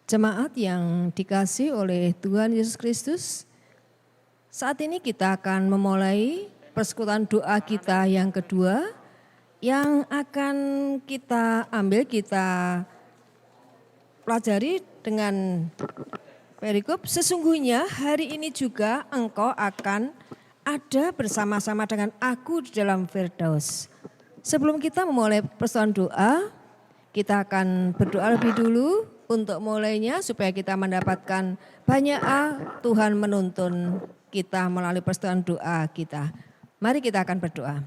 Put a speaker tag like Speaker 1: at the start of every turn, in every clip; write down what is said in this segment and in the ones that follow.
Speaker 1: Jemaat yang dikasihi oleh Tuhan Yesus Kristus, saat ini kita akan memulai persekutuan doa kita yang kedua yang akan kita ambil, kita pelajari dengan perikop. Sesungguhnya hari ini juga engkau akan ada bersama-sama dengan aku di dalam Firdaus. Sebelum kita memulai persekutuan doa, kita akan berdoa lebih dulu untuk mulainya supaya kita mendapatkan banyak Tuhan menuntun kita melalui persekutuan doa kita. Mari kita akan berdoa.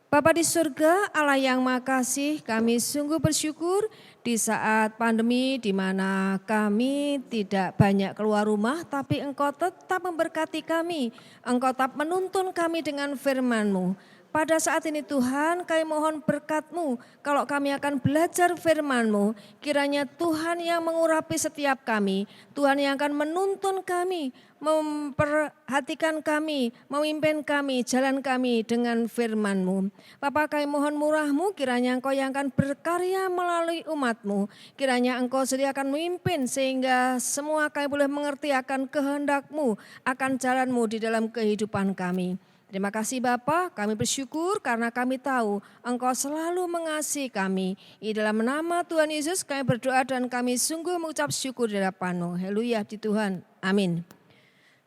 Speaker 1: Bapa di surga, Allah yang Maha Kasih, kami sungguh bersyukur di saat pandemi di mana kami tidak banyak keluar rumah, tapi Engkau tetap memberkati kami, Engkau tetap menuntun kami dengan firman-Mu. Pada saat ini Tuhan, kami mohon berkat-Mu, kalau kami akan belajar firman-Mu, kiranya Tuhan yang mengurapi setiap kami, Tuhan yang akan menuntun kami, memperhatikan kami, memimpin kami, jalan kami dengan firman-Mu. Bapa, kami mohon murah-Mu, kiranya Engkau yang akan berkarya melalui umat-Mu, kiranya Engkau sendiri akan memimpin sehingga semua kami boleh mengerti akan kehendak-Mu, akan jalan-Mu di dalam kehidupan kami. Terima kasih Bapa, kami bersyukur karena kami tahu Engkau selalu mengasihi kami. Di dalam nama Tuhan Yesus kami berdoa dan kami sungguh mengucap syukur di hadapan-Mu. Haleluya di Tuhan, amin.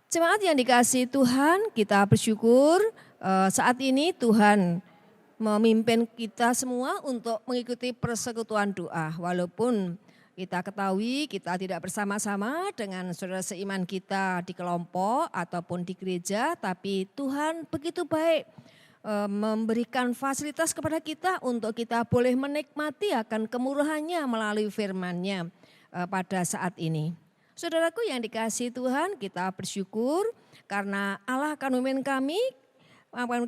Speaker 1: Jemaat yang dikasihi Tuhan, kita bersyukur saat ini Tuhan memimpin kita semua untuk mengikuti persekutuan doa. Walaupun kita ketahui kita tidak bersama-sama dengan saudara seiman kita di kelompok ataupun di gereja, tapi Tuhan begitu baik memberikan fasilitas kepada kita untuk kita boleh menikmati akan kemurahannya melalui firman-Nya pada saat ini. Saudaraku yang dikasihi Tuhan, kita bersyukur karena Allah akan memimpin kami,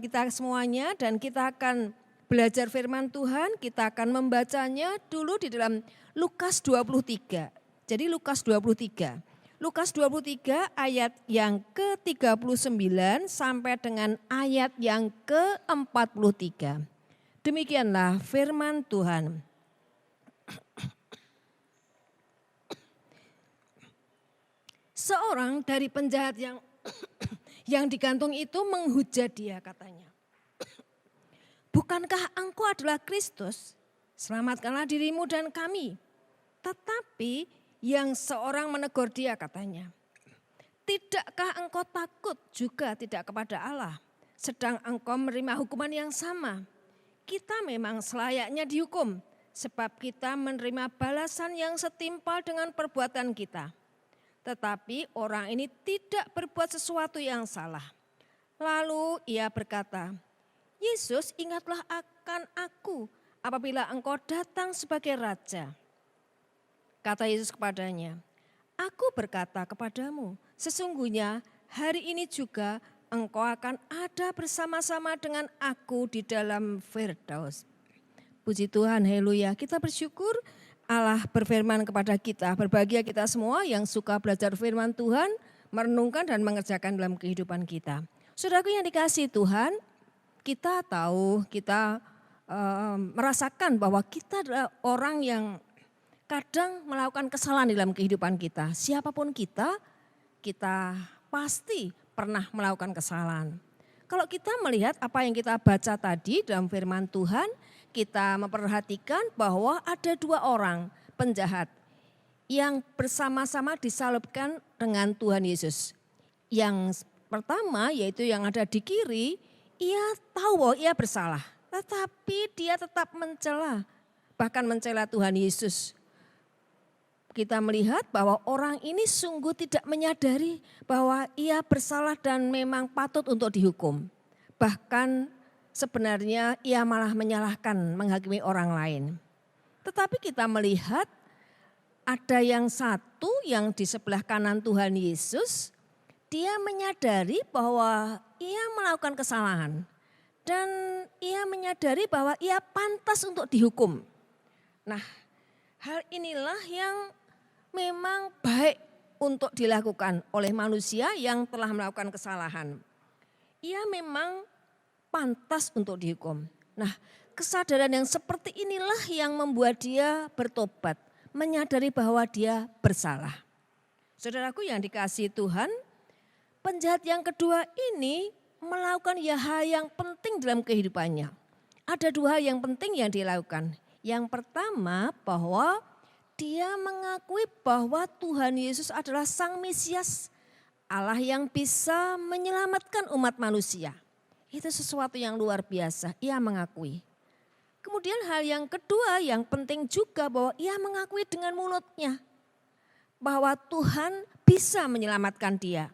Speaker 1: kita semuanya, dan kita akan belajar firman Tuhan, kita akan membacanya dulu di dalam Lukas 23. Jadi Lukas 23. Lukas 23 ayat yang ke-39 sampai dengan ayat yang ke-43. Demikianlah firman Tuhan. Seorang dari penjahat yang digantung itu menghujat dia, katanya. Bukankah engkau adalah Kristus? Selamatkanlah dirimu dan kami. Tetapi yang seorang menegur dia, katanya, tidakkah engkau takut juga tidak kepada Allah, sedang engkau menerima hukuman yang sama? Kita memang selayaknya dihukum, sebab kita menerima balasan yang setimpal dengan perbuatan kita. Tetapi orang ini tidak berbuat sesuatu yang salah. Lalu ia berkata, Yesus, ingatlah akan aku apabila engkau datang sebagai raja. Kata Yesus kepadanya, aku berkata kepadamu, sesungguhnya hari ini juga engkau akan ada bersama-sama dengan aku di dalam Firdaus. Puji Tuhan, haleluya. Kita bersyukur Allah berfirman kepada kita, berbahagia kita semua yang suka belajar firman Tuhan, merenungkan dan mengerjakan dalam kehidupan kita. Saudaraku yang dikasihi Tuhan, kita tahu, kita merasakan bahwa kita adalah orang yang kadang melakukan kesalahan dalam kehidupan kita. Siapapun kita pasti pernah melakukan kesalahan. Kalau kita melihat apa yang kita baca tadi dalam firman Tuhan, kita memperhatikan bahwa ada dua orang penjahat yang bersama-sama disalibkan dengan Tuhan Yesus. Yang pertama yaitu yang ada di kiri, ia tahu bahwa ia bersalah, tetapi dia tetap mencela, bahkan mencela Tuhan Yesus. Kita melihat bahwa orang ini sungguh tidak menyadari bahwa ia bersalah dan memang patut untuk dihukum. Bahkan sebenarnya ia malah menyalahkan, menghakimi orang lain. Tetapi kita melihat ada yang satu yang di sebelah kanan Tuhan Yesus, dia menyadari bahwa ia melakukan kesalahan. Dan ia menyadari bahwa ia pantas untuk dihukum. Nah, hal inilah yang memang baik untuk dilakukan oleh manusia yang telah melakukan kesalahan. Ia memang pantas untuk dihukum. Nah, kesadaran yang seperti inilah yang membuat dia bertobat, menyadari bahwa dia bersalah. Saudaraku yang dikasihi Tuhan, penjahat yang kedua ini melakukan hal yang penting dalam kehidupannya. Ada dua hal yang penting yang dilakukan. Yang pertama bahwa dia mengakui bahwa Tuhan Yesus adalah Sang Mesias, Allah yang bisa menyelamatkan umat manusia. Itu sesuatu yang luar biasa, ia mengakui. Kemudian hal yang kedua yang penting juga bahwa ia mengakui dengan mulutnya bahwa Tuhan bisa menyelamatkan dia.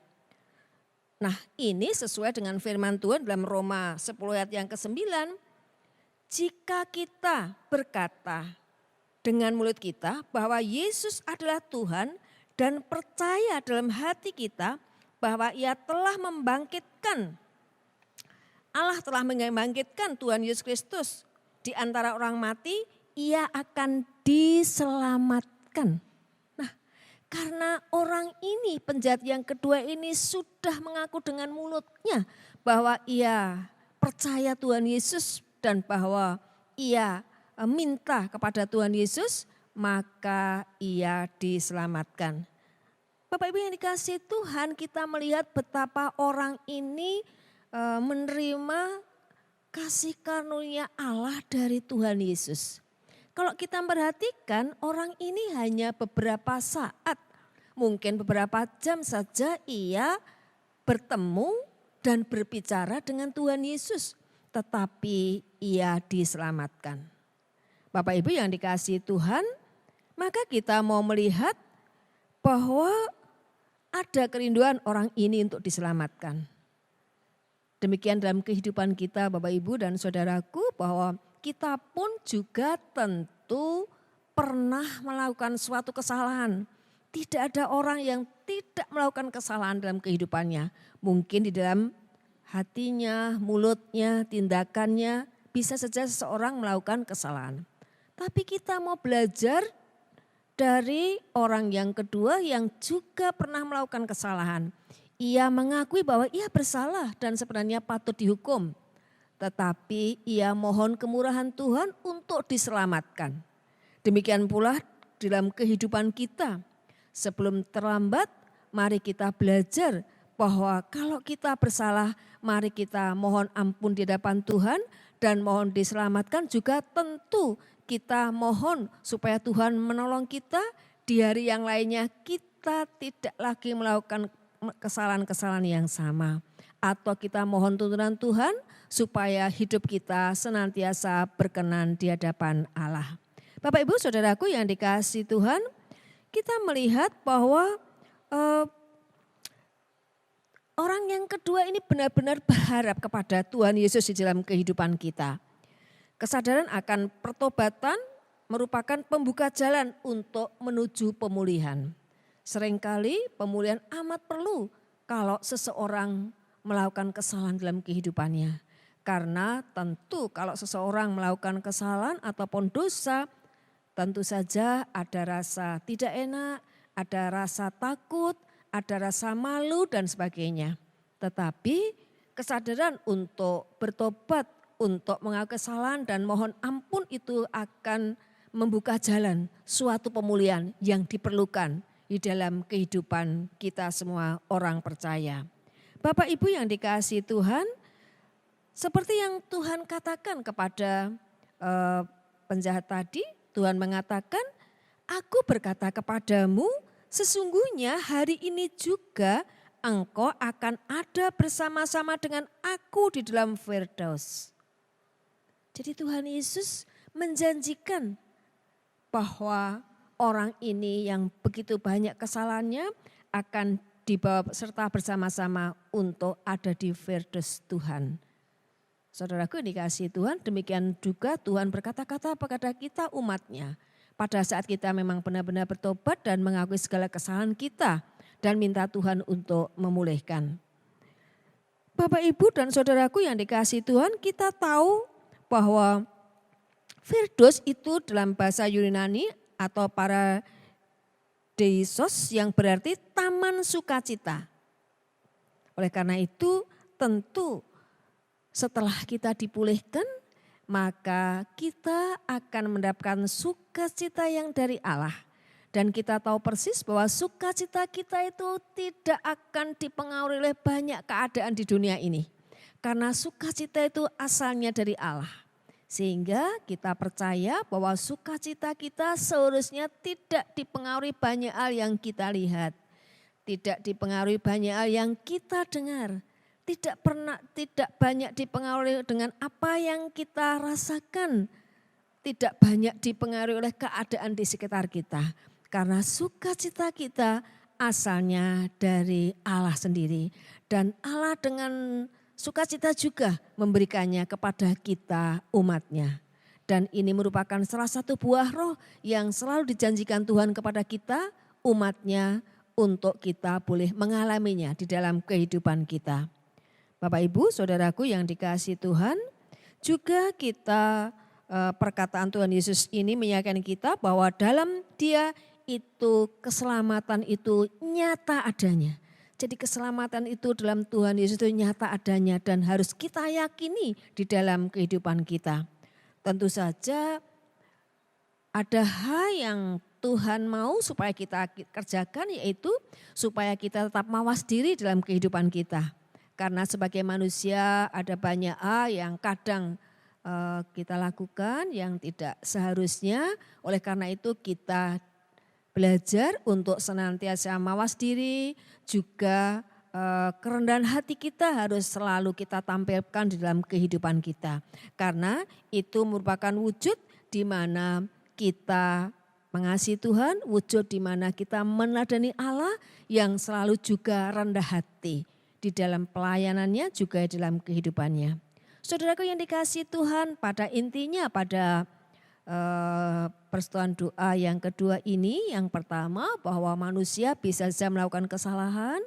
Speaker 1: Nah, ini sesuai dengan firman Tuhan dalam Roma 10 ayat yang ke-9. Jika kita berkata dengan mulut kita bahwa Yesus adalah Tuhan dan percaya dalam hati kita bahwa Ia telah membangkitkan, Allah telah membangkitkan Tuhan Yesus Kristus di antara orang mati, Ia akan diselamatkan. Karena orang ini, penjahat yang kedua ini sudah mengaku dengan mulutnya bahwa ia percaya Tuhan Yesus dan bahwa ia minta kepada Tuhan Yesus, maka ia diselamatkan. Bapak Ibu yang dikasihi Tuhan, kita melihat betapa orang ini menerima kasih karunia Allah dari Tuhan Yesus. Kalau kita perhatikan orang ini hanya beberapa saat, mungkin beberapa jam saja ia bertemu dan berbicara dengan Tuhan Yesus. Tetapi ia diselamatkan. Bapak Ibu yang dikasihi Tuhan, maka kita mau melihat bahwa ada kerinduan orang ini untuk diselamatkan. Demikian dalam kehidupan kita Bapak Ibu dan saudaraku bahwa kita pun juga tentu pernah melakukan suatu kesalahan. Tidak ada orang yang tidak melakukan kesalahan dalam kehidupannya. Mungkin di dalam hatinya, mulutnya, tindakannya bisa saja seseorang melakukan kesalahan. Tapi kita mau belajar dari orang yang kedua yang juga pernah melakukan kesalahan. Ia mengakui bahwa ia bersalah dan sebenarnya patut dihukum. Tetapi ia mohon kemurahan Tuhan untuk diselamatkan. Demikian pula dalam kehidupan kita. Sebelum terlambat, mari kita belajar bahwa kalau kita bersalah, mari kita mohon ampun di hadapan Tuhan dan mohon diselamatkan juga tentu kita mohon supaya Tuhan menolong kita di hari yang lainnya kita tidak lagi melakukan kesalahan-kesalahan yang sama. Atau kita mohon tuntunan Tuhan supaya hidup kita senantiasa berkenan di hadapan Allah. Bapak Ibu saudaraku yang dikasihi Tuhan, kita melihat bahwa orang yang kedua ini benar-benar berharap kepada Tuhan Yesus di dalam kehidupan kita. Kesadaran akan pertobatan merupakan pembuka jalan untuk menuju pemulihan. Seringkali pemulihan amat perlu kalau seseorang melakukan kesalahan dalam kehidupannya. Karena tentu kalau seseorang melakukan kesalahan ataupun dosa, tentu saja ada rasa tidak enak, ada rasa takut, ada rasa malu dan sebagainya. Tetapi kesadaran untuk bertobat, untuk mengakui kesalahan dan mohon ampun itu akan membuka jalan suatu pemulihan yang diperlukan di dalam kehidupan kita semua orang percaya. Bapak Ibu yang dikasihi Tuhan, seperti yang Tuhan katakan kepada penjahat tadi, Tuhan mengatakan, aku berkata kepadamu, sesungguhnya hari ini juga engkau akan ada bersama-sama dengan aku di dalam Firdaus. Jadi Tuhan Yesus menjanjikan bahwa orang ini yang begitu banyak kesalahannya akan dibawa serta bersama-sama untuk ada di Firdaus Tuhan. Saudaraku yang dikasihi Tuhan, demikian juga Tuhan berkata-kata kepada kita umatnya. Pada saat kita memang benar-benar bertobat dan mengakui segala kesalahan kita dan minta Tuhan untuk memulihkan. Bapak Ibu dan saudaraku yang dikasihi Tuhan, kita tahu bahwa Firdaus itu dalam bahasa Yunani atau Paradeisos yang berarti taman sukacita. Oleh karena itu tentu setelah kita dipulihkan maka kita akan mendapatkan sukacita yang dari Allah. Dan kita tahu persis bahwa sukacita kita itu tidak akan dipengaruhi oleh banyak keadaan di dunia ini. Karena sukacita itu asalnya dari Allah. Sehingga kita percaya bahwa sukacita kita seharusnya tidak dipengaruhi banyak hal yang kita lihat. Tidak dipengaruhi banyak hal yang kita dengar. Tidak banyak dipengaruhi dengan apa yang kita rasakan. Tidak banyak dipengaruhi oleh keadaan di sekitar kita. Karena sukacita kita asalnya dari Allah sendiri. Dan Allah dengan sukacita juga memberikannya kepada kita umatnya. Dan ini merupakan salah satu buah roh yang selalu dijanjikan Tuhan kepada kita, umatnya, untuk kita boleh mengalaminya di dalam kehidupan kita. Bapak Ibu, saudaraku yang dikasihi Tuhan, juga kita perkataan Tuhan Yesus ini meyakinkan kita bahwa dalam Dia itu keselamatan itu nyata adanya. Jadi keselamatan itu dalam Tuhan Yesus itu nyata adanya dan harus kita yakini di dalam kehidupan kita. Tentu saja ada hal yang Tuhan mau supaya kita kerjakan, yaitu supaya kita tetap mawas diri dalam kehidupan kita. Karena sebagai manusia ada banyak hal yang kadang kita lakukan yang tidak seharusnya. Oleh karena itu kita belajar untuk senantiasa mawas diri, juga kerendahan hati kita harus selalu kita tampilkan di dalam kehidupan kita. Karena itu merupakan wujud di mana kita mengasihi Tuhan, wujud di mana kita meneladani Allah yang selalu juga rendah hati di dalam pelayanannya juga dalam kehidupannya. Saudaraku yang dikasihi Tuhan, pada intinya pada persetujuan doa yang kedua ini, yang pertama bahwa manusia bisa saja melakukan kesalahan.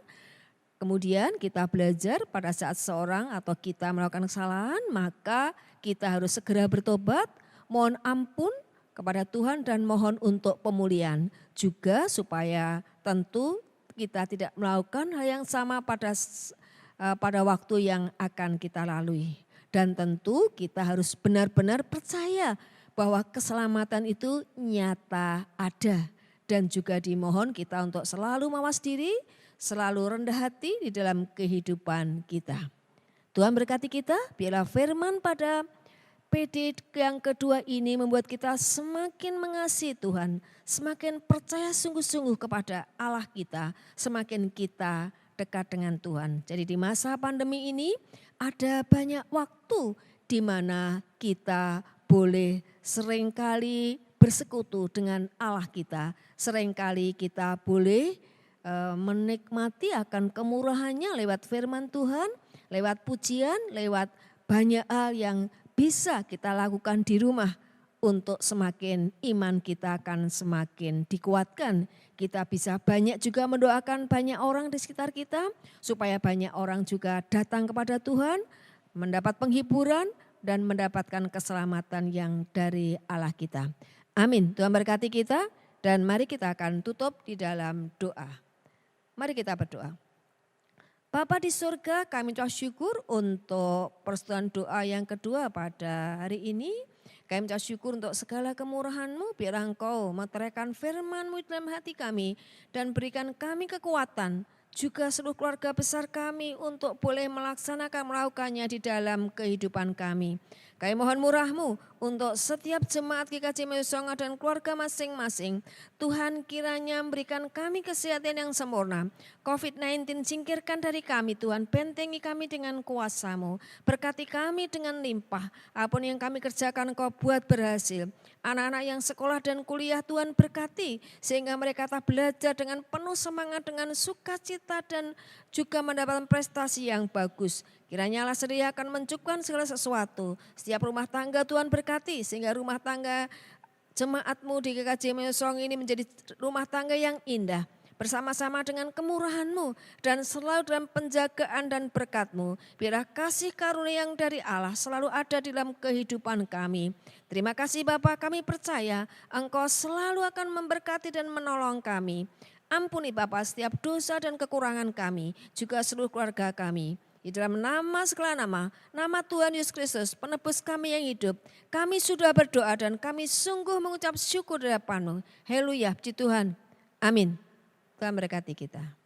Speaker 1: Kemudian kita belajar pada saat seorang atau kita melakukan kesalahan, maka kita harus segera bertobat, mohon ampun kepada Tuhan dan mohon untuk pemulihan. Juga supaya tentu kita tidak melakukan hal yang sama pada waktu yang akan kita lalui. Dan tentu kita harus benar-benar percaya bahwa keselamatan itu nyata ada. Dan juga dimohon kita untuk selalu mawas diri, selalu rendah hati di dalam kehidupan kita. Tuhan berkati kita, biarlah firman pada PD yang kedua ini membuat kita semakin mengasihi Tuhan, semakin percaya sungguh-sungguh kepada Allah kita, semakin kita dekat dengan Tuhan. Jadi di masa pandemi ini ada banyak waktu di mana kita boleh seringkali bersekutu dengan Allah kita. Seringkali kita boleh menikmati akan kemurahannya lewat firman Tuhan, lewat pujian, lewat banyak hal yang bisa kita lakukan di rumah untuk semakin iman kita akan semakin dikuatkan. Kita bisa banyak juga mendoakan banyak orang di sekitar kita supaya banyak orang juga datang kepada Tuhan, mendapat penghiburan dan mendapatkan keselamatan yang dari Allah kita. Amin. Tuhan berkati kita dan mari kita akan tutup di dalam doa. Mari kita berdoa. Bapa di surga, kami ucap syukur untuk persetujuan doa yang kedua pada hari ini. Kami ucap syukur untuk segala kemurahan-Mu, biar Engkau meteraikan firman-Mu dalam hati kami dan berikan kami kekuatan, juga seluruh keluarga besar kami untuk boleh melakukannya di dalam kehidupan kami. Kami mohon murah-Mu untuk setiap jemaat GKJ Meyusonga dan keluarga masing-masing. Tuhan kiranya memberikan kami kesehatan yang sempurna. COVID-19 singkirkan dari kami Tuhan, bentengi kami dengan kuasa-Mu. Berkati kami dengan limpah, apapun yang kami kerjakan Kau buat berhasil. Anak-anak yang sekolah dan kuliah Tuhan berkati, sehingga mereka tak belajar dengan penuh semangat, dengan sukacita dan juga mendapatkan prestasi yang bagus. Kiranya Allah sedia akan mencukupkan segala sesuatu. Setiap rumah tangga Tuhan berkati, sehingga rumah tangga jemaat-Mu di GKJ Meyusong ini menjadi rumah tangga yang indah. Bersama-sama dengan kemurahan-Mu dan selalu dalam penjagaan dan berkat-Mu. Biarlah kasih karunia yang dari Allah selalu ada di dalam kehidupan kami. Terima kasih Bapa, kami percaya Engkau selalu akan memberkati dan menolong kami. Ampuni Bapa setiap dosa dan kekurangan kami, juga seluruh keluarga kami. Di dalam nama segala nama, nama Tuhan Yesus Kristus, penebus kami yang hidup, kami sudah berdoa dan kami sungguh mengucap syukur di hadapan-Mu. Haleluya, puji Tuhan. Amin. Tuhan berkati kita.